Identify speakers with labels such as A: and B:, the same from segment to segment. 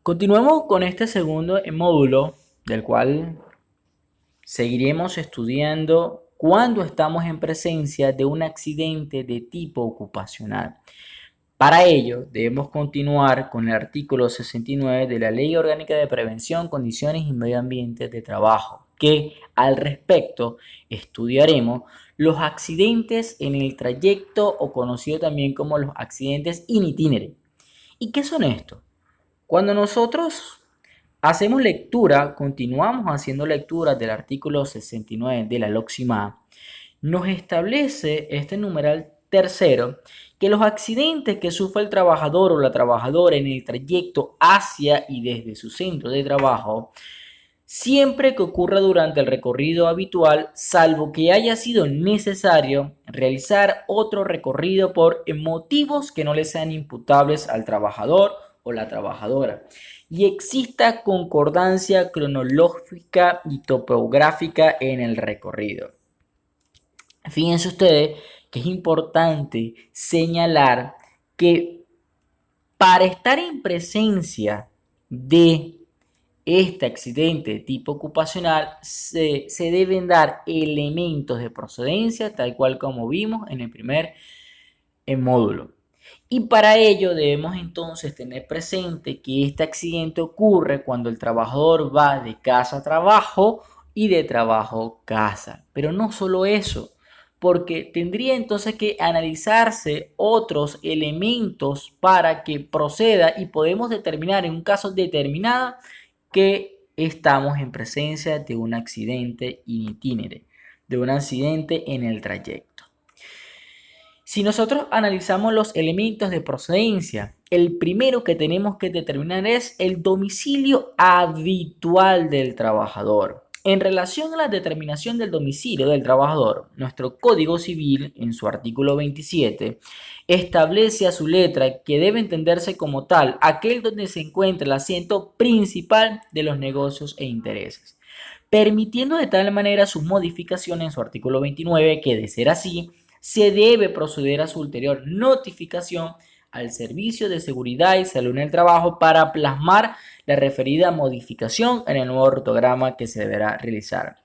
A: Continuamos con este segundo módulo, del cual seguiremos estudiando cuando estamos en presencia de un accidente de tipo ocupacional. Para ello, debemos continuar con el artículo 69 de la Ley Orgánica de Prevención, Condiciones y Medio Ambiente de Trabajo, que al respecto estudiaremos los accidentes en el trayecto o conocido también como los accidentes in itinere. ¿Y qué son estos? Cuando nosotros hacemos lectura, continuamos haciendo lectura del artículo 69 de la LOCSIMA, nos establece este numeral tercero que los accidentes que sufre el trabajador o la trabajadora en el trayecto hacia y desde su centro de trabajo, siempre que ocurra durante el recorrido habitual, salvo que haya sido necesario realizar otro recorrido por motivos que no le sean imputables al trabajador o la trabajadora y exista concordancia cronológica y topográfica en el recorrido. Fíjense ustedes que es importante señalar que para estar en presencia de este accidente de tipo ocupacional se deben dar elementos de procedencia, tal cual como vimos en el primer módulo. Y para ello debemos entonces tener presente que este accidente ocurre cuando el trabajador va de casa a trabajo y de trabajo a casa. Pero no solo eso, porque tendría entonces que analizarse otros elementos para que proceda y podemos determinar en un caso determinado que estamos en presencia de un accidente in itinere, de un accidente en el trayecto. Si nosotros analizamos los elementos de procedencia, el primero que tenemos que determinar es el domicilio habitual del trabajador. En relación a la determinación del domicilio del trabajador, nuestro Código Civil, en su artículo 27, establece a su letra que debe entenderse como tal aquel donde se encuentra el asiento principal de los negocios e intereses, permitiendo de tal manera su modificación en su artículo 29 que, de ser así, se debe proceder a su ulterior notificación al Servicio de Seguridad y Salud en el Trabajo para plasmar la referida modificación en el nuevo rotograma que se deberá realizar.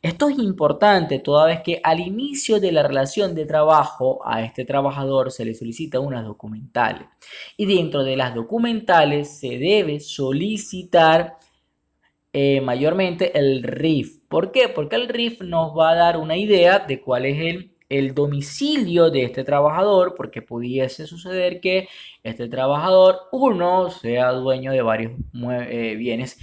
A: Esto es importante toda vez que al inicio de la relación de trabajo a este trabajador se le solicita unas documentales y dentro de las documentales se debe solicitar mayormente el RIF. ¿Por qué? Porque el RIF nos va a dar una idea de cuál es el domicilio de este trabajador, porque pudiese suceder que este trabajador, uno, sea dueño de varios bienes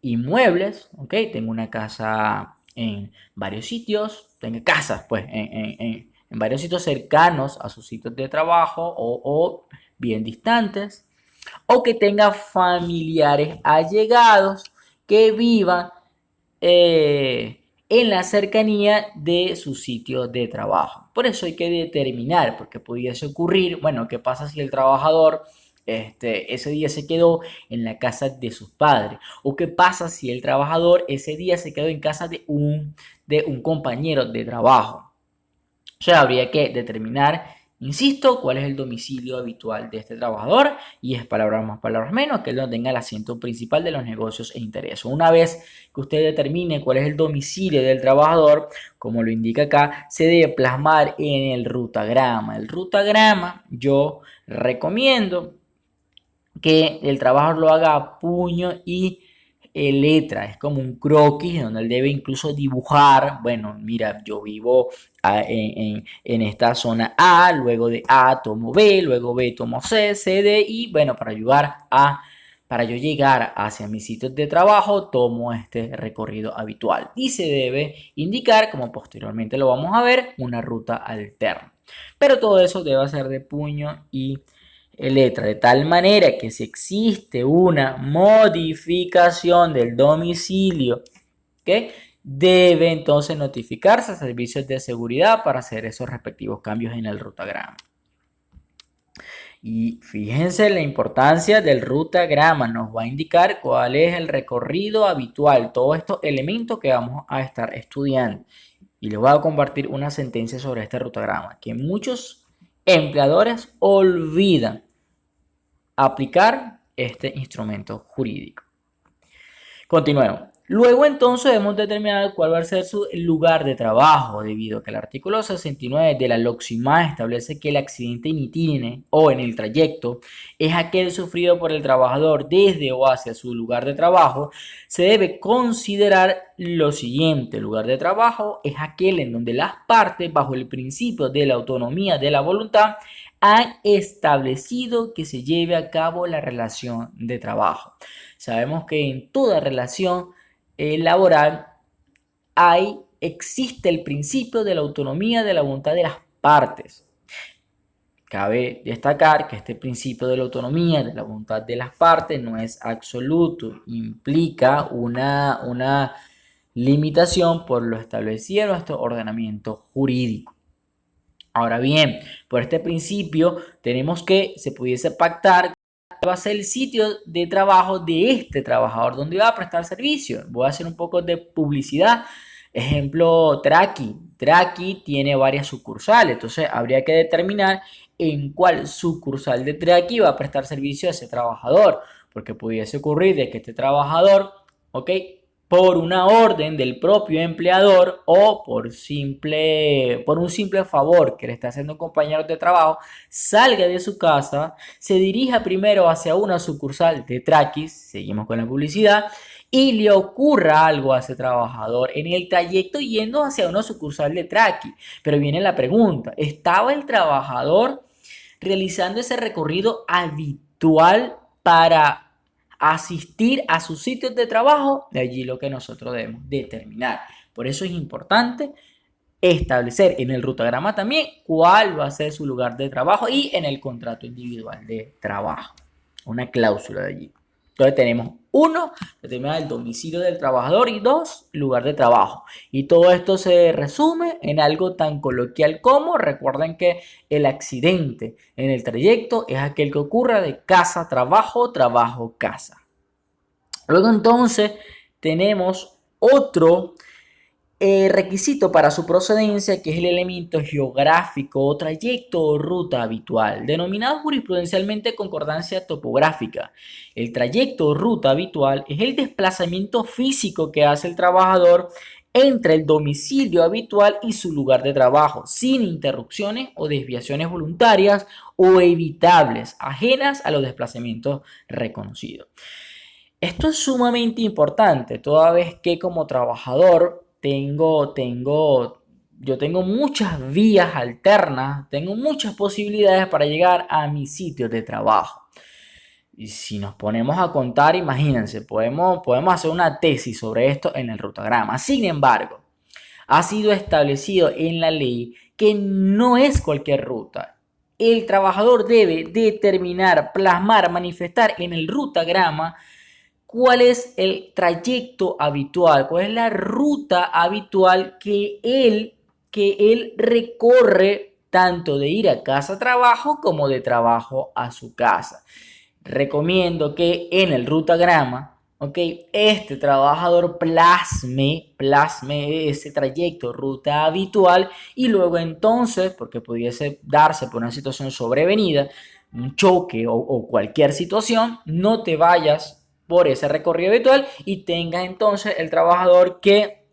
A: inmuebles, ¿ok? Tengo una casa en varios sitios, tenga casas, pues, en varios sitios cercanos a sus sitios de trabajo o bien distantes, o que tenga familiares allegados que vivan en la cercanía de su sitio de trabajo. Por eso hay que determinar, porque pudiese ocurrir, bueno, ¿qué pasa si el trabajador ese día se quedó en la casa de sus padres? ¿O qué pasa si el trabajador ese día se quedó en casa de un compañero de trabajo? O sea, habría que determinar, insisto, cuál es el domicilio habitual de este trabajador y es palabras más, palabras menos, que él no tenga el asiento principal de los negocios e intereses. Una vez que usted determine cuál es el domicilio del trabajador, como lo indica acá, se debe plasmar en el rutagrama. El rutagrama yo recomiendo que el trabajador lo haga a puño y letra, es como un croquis donde él debe incluso dibujar, bueno, mira, yo vivo en esta zona A, luego de A tomo B, luego B tomo C, C, D y bueno, para yo llegar hacia mis sitios de trabajo, tomo este recorrido habitual y se debe indicar, como posteriormente lo vamos a ver, una ruta alterna. Pero todo eso debe ser de puño y letra, de tal manera que si existe una modificación del domicilio, ¿okay?, debe entonces notificarse a servicios de seguridad para hacer esos respectivos cambios en el rutagrama. Y fíjense la importancia del rutagrama, nos va a indicar cuál es el recorrido habitual, todos estos elementos que vamos a estar estudiando. Y les voy a compartir una sentencia sobre este rutagrama que muchos empleadores olvidan aplicar este instrumento jurídico. Continuemos. Luego entonces debemos determinar cuál va a ser su lugar de trabajo, debido a que el artículo 69 de la LOCSIMA establece que el accidente in itinere o en el trayecto es aquel sufrido por el trabajador desde o hacia su lugar de trabajo. Se debe considerar lo siguiente: el lugar de trabajo es aquel en donde las partes, bajo el principio de la autonomía de la voluntad, han establecido que se lleve a cabo la relación de trabajo. Sabemos que en toda relación laboral existe el principio de la autonomía de la voluntad de las partes. Cabe destacar que este principio de la autonomía de la voluntad de las partes no es absoluto, implica una limitación por lo establecido en nuestro ordenamiento jurídico. Ahora bien, por este principio tenemos que se pudiese pactar va a ser el sitio de trabajo de este trabajador donde va a prestar servicio. Voy a hacer un poco de publicidad. Ejemplo, Traki. Traki tiene varias sucursales, entonces habría que determinar en cuál sucursal de Traki va a prestar servicio a ese trabajador, porque pudiese ocurrir de que este trabajador, ¿ok?, por una orden del propio empleador o por un simple favor que le está haciendo un compañero de trabajo, salga de su casa, se dirija primero hacia una sucursal de Trakis, seguimos con la publicidad, y le ocurra algo a ese trabajador en el trayecto yendo hacia una sucursal de Traki. Pero viene la pregunta: ¿estaba el trabajador realizando ese recorrido habitual para asistir a sus sitios de trabajo? De allí lo que nosotros debemos determinar. Por eso es importante establecer en el rutagrama también cuál va a ser su lugar de trabajo y en el contrato individual de trabajo. Una cláusula de allí. Entonces tenemos 1, determinar el domicilio del trabajador, y 2, lugar de trabajo. Y todo esto se resume en algo tan coloquial como: recuerden que el accidente en el trayecto es aquel que ocurre de casa a trabajo, trabajo a casa. Luego entonces tenemos otro requisito para su procedencia, que es el elemento geográfico o trayecto o ruta habitual, denominado jurisprudencialmente concordancia topográfica. El trayecto o ruta habitual es el desplazamiento físico que hace el trabajador entre el domicilio habitual y su lugar de trabajo, sin interrupciones o desviaciones voluntarias o evitables, ajenas a los desplazamientos reconocidos. Esto es sumamente importante, toda vez que como trabajador yo tengo muchas vías alternas, tengo muchas posibilidades para llegar a mi sitio de trabajo. Y si nos ponemos a contar, imagínense, podemos hacer una tesis sobre esto en el rutagrama. Sin embargo, ha sido establecido en la ley que no es cualquier ruta. El trabajador debe determinar, plasmar, manifestar en el rutagrama cuál es el trayecto habitual, cuál es la ruta habitual que él recorre, tanto de ir a casa a trabajo como de trabajo a su casa. Recomiendo que en el rutagrama, este trabajador plasme ese trayecto, ruta habitual, y luego entonces, porque pudiese darse por una situación sobrevenida, un choque o cualquier situación, no te vayas por ese recorrido habitual y tenga entonces el trabajador que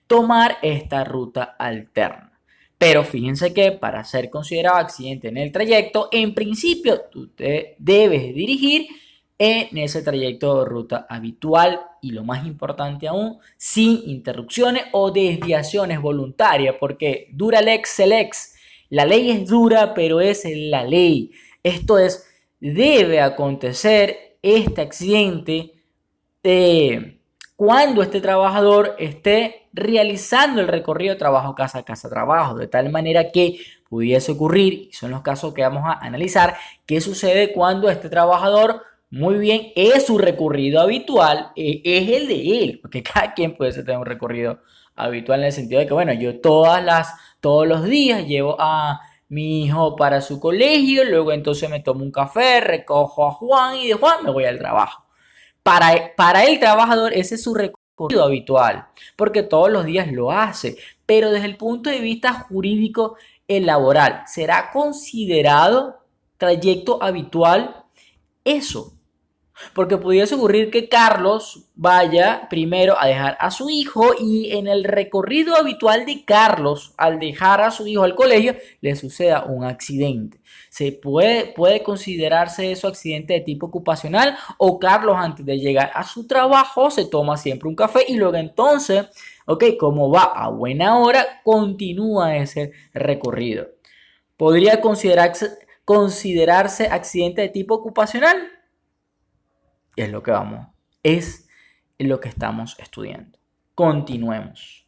A: tomar esta ruta alterna. Pero fíjense que para ser considerado accidente en el trayecto, en principio tú te debes dirigir en ese trayecto de ruta habitual, y lo más importante aún, sin interrupciones o desviaciones voluntarias, porque dura lex se lex. La ley es dura, pero es la ley. Esto es, debe acontecer este accidente cuando este trabajador esté realizando el recorrido trabajo, casa, casa, trabajo, de tal manera que pudiese ocurrir, y son los casos que vamos a analizar, qué sucede cuando este trabajador, muy bien, es su recorrido habitual, es el de él, porque cada quien puede tener un recorrido habitual en el sentido de que, bueno, yo todos los días llevo a mi hijo para su colegio, luego entonces me tomo un café, recojo a Juan y de Juan me voy al trabajo. Para el trabajador ese es su recorrido habitual, porque todos los días lo hace, pero desde el punto de vista jurídico, el laboral será considerado trayecto habitual eso. Porque pudiese ocurrir que Carlos vaya primero a dejar a su hijo y en el recorrido habitual de Carlos, al dejar a su hijo al colegio, le suceda un accidente. Puede considerarse eso accidente de tipo ocupacional o Carlos antes de llegar a su trabajo se toma siempre un café y luego entonces, ok, como va a buena hora, continúa ese recorrido. ¿Podría considerarse accidente de tipo ocupacional? Es lo que vamos, es lo que estamos estudiando. Continuemos.